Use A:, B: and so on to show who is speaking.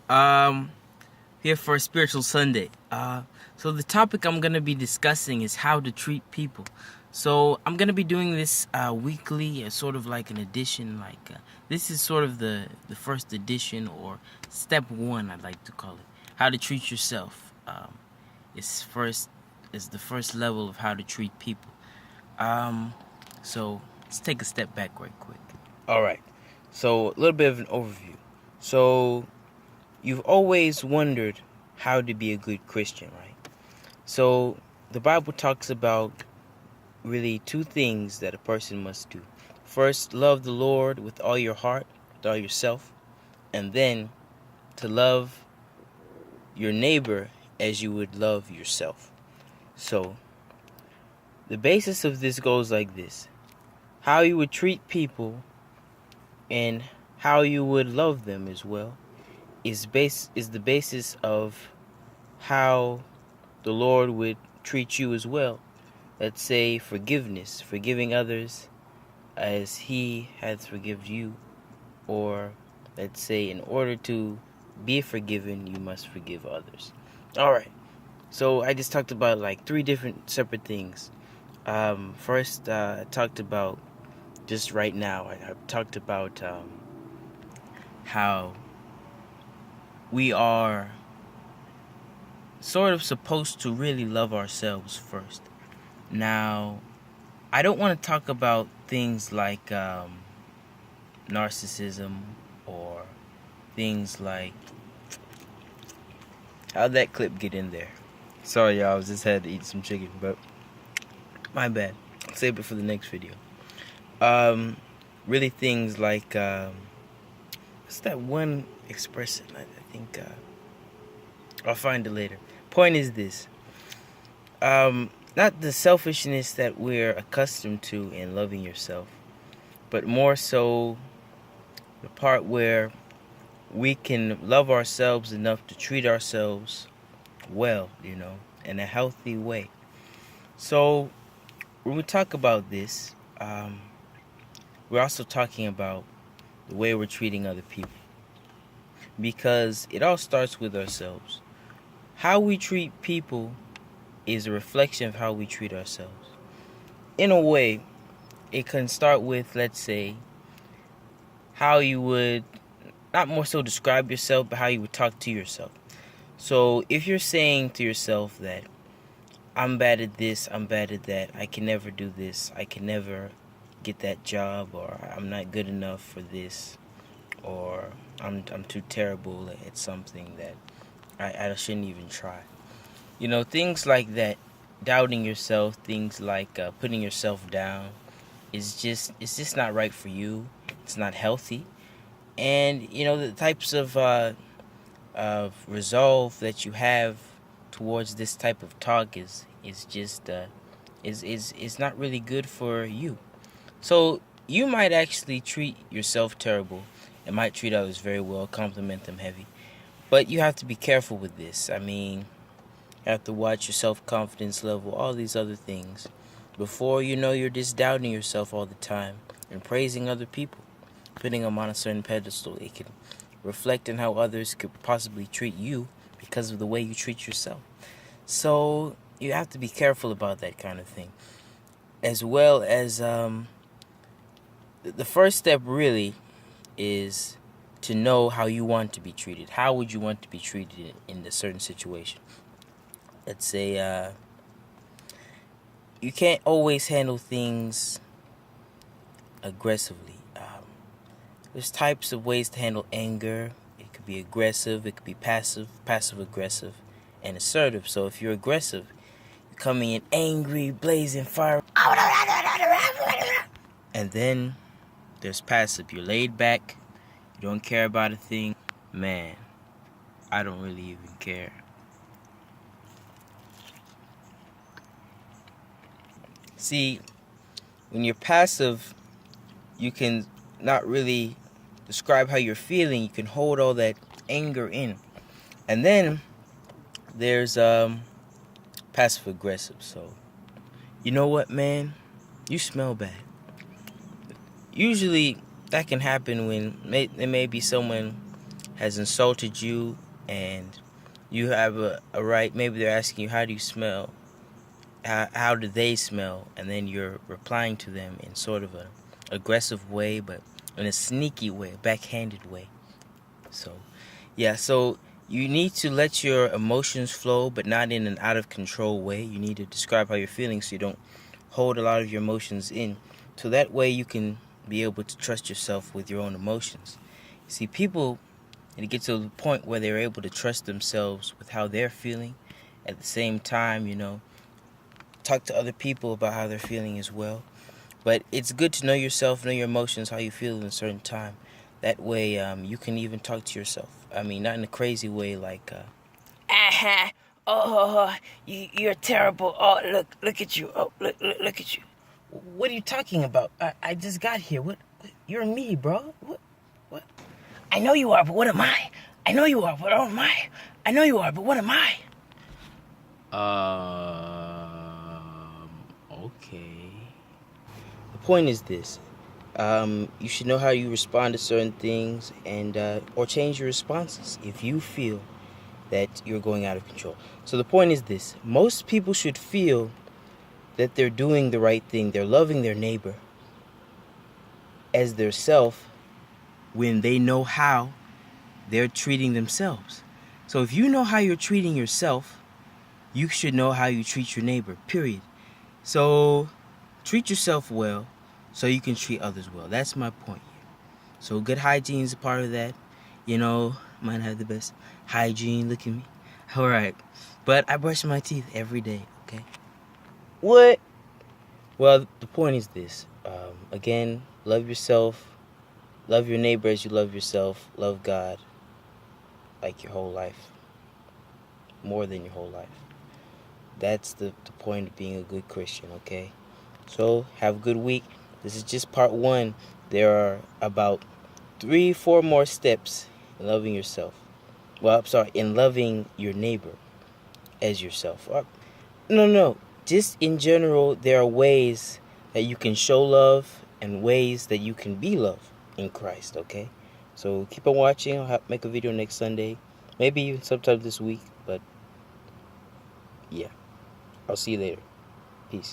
A: Um, Here for a spiritual Sunday. So the topic I'm gonna be discussing is how to treat people. So I'm gonna be doing this weekly, as sort of like an edition. This is sort of the first edition or step one, I'd like to call it. How to treat yourself. Is the first level of how to treat people. So let's take a step back right quick. All right. So a little bit of an overview. So you've always wondered how to be a good Christian, right? So the Bible talks about really two things that a person must do. First, love the Lord with all your heart, with all yourself, and then to love your neighbor as you would love yourself. So the basis of this goes like this. How you would treat people and how you would love them as well is the basis of how the Lord would treat you as well. Let's say forgiveness, forgiving others as He has forgiven you, or let's say in order to be forgiven, you must forgive others. All right. So I just talked about like three different separate things. First, I talked about just right now. I talked about how we are sort of supposed to really love ourselves first. Now, I don't want to talk about things like narcissism or things like... How'd that clip get in there? Sorry, y'all. I just had to eat some chicken, but my bad. I'll save it for the next video. Really things like what's that one expression? I think I'll find it later. Point is this. Not the selfishness that we're accustomed to in loving yourself, but more so the part where we can love ourselves enough to treat ourselves well, in a healthy way. So when we talk about this, we're also talking about the way we're treating other people, because it all starts with ourselves. How we treat people is a reflection of how we treat ourselves. In a way, it can start with, let's say, how you would not more so describe yourself, but how you would talk to yourself. So if you're saying to yourself that I'm bad at this, I'm bad at that, I can never do this, I can never get that job, or I'm not good enough for this, or I'm too terrible at something that I shouldn't even try. Things like that, doubting yourself, things like putting yourself down, it's just not right for you. It's not healthy. And, the types of resolve that you have towards this type of talk is not really good for you. So you might actually treat yourself terrible and might treat others very well, compliment them heavy. But you have to be careful with this. I mean, you have to watch your self-confidence level, all these other things. Before you know, you're just doubting yourself all the time and praising other people, putting them on a certain pedestal. It can reflect on how others could possibly treat you because of the way you treat yourself. So you have to be careful about that kind of thing. As well as the first step really is to know how you want to be treated. How would you want to be treated in a certain situation? Let's say you can't always handle things aggressively. There's types of ways to handle anger. It could be aggressive, it could be passive-aggressive, and assertive. So if you're aggressive, you're coming in angry, blazing fire. And then there's passive. You're laid back. You don't care about a thing. Man, I don't really even care. See, when you're passive, you can not really describe how you're feeling. You can hold all that anger in. And then there's passive aggressive. So, you know what, man? You smell bad. Usually that can happen when there may be someone has insulted you, and you have a right. Maybe they're asking you, how do you smell? How do they smell? And then you're replying to them in sort of a aggressive way, but in a sneaky way, a backhanded way. So, yeah, so you need to let your emotions flow, but not in an out of control way. You need to describe how you're feeling so you don't hold a lot of your emotions in. So that way you can be able to trust yourself with your own emotions. You see, people, and it gets to the point where they're able to trust themselves with how they're feeling. At the same time, talk to other people about how they're feeling as well. But it's good to know yourself, know your emotions, how you feel in a certain time. That way, you can even talk to yourself. I mean, not in a crazy way like,
B: Uh-huh. Oh, you're terrible. Oh, look at you. Oh, look at you.
A: what are you talking about? I just got here. What? You're me, bro. What?
B: I know you are, but what am I? I know you are, but what am I? I know you are, but what am I?
A: Okay. The point is this. You should know how you respond to certain things, and or change your responses if you feel that you're going out of control. So the point is this. Most people should feel that they're doing the right thing. They're loving their neighbor as their self when they know how they're treating themselves. So if you know how you're treating yourself, you should know how you treat your neighbor, period. So treat yourself well so you can treat others well. That's my point here. So good hygiene is a part of that. Might have the best hygiene. Look at me. All right. But I brush my teeth every day, okay? What? Well, the point is this. Again, love yourself. Love your neighbor as you love yourself. Love God like your whole life. More than your whole life. That's the point of being a good Christian, okay? So, have a good week. This is just part 1. There are about 3-4 more steps in loving yourself. Well, I'm sorry, in loving your neighbor as yourself. No. Just in general, there are ways that you can show love and ways that you can be loved in Christ, okay? So keep on watching. I'll make a video next Sunday. Maybe even sometime this week. But yeah, I'll see you later. Peace.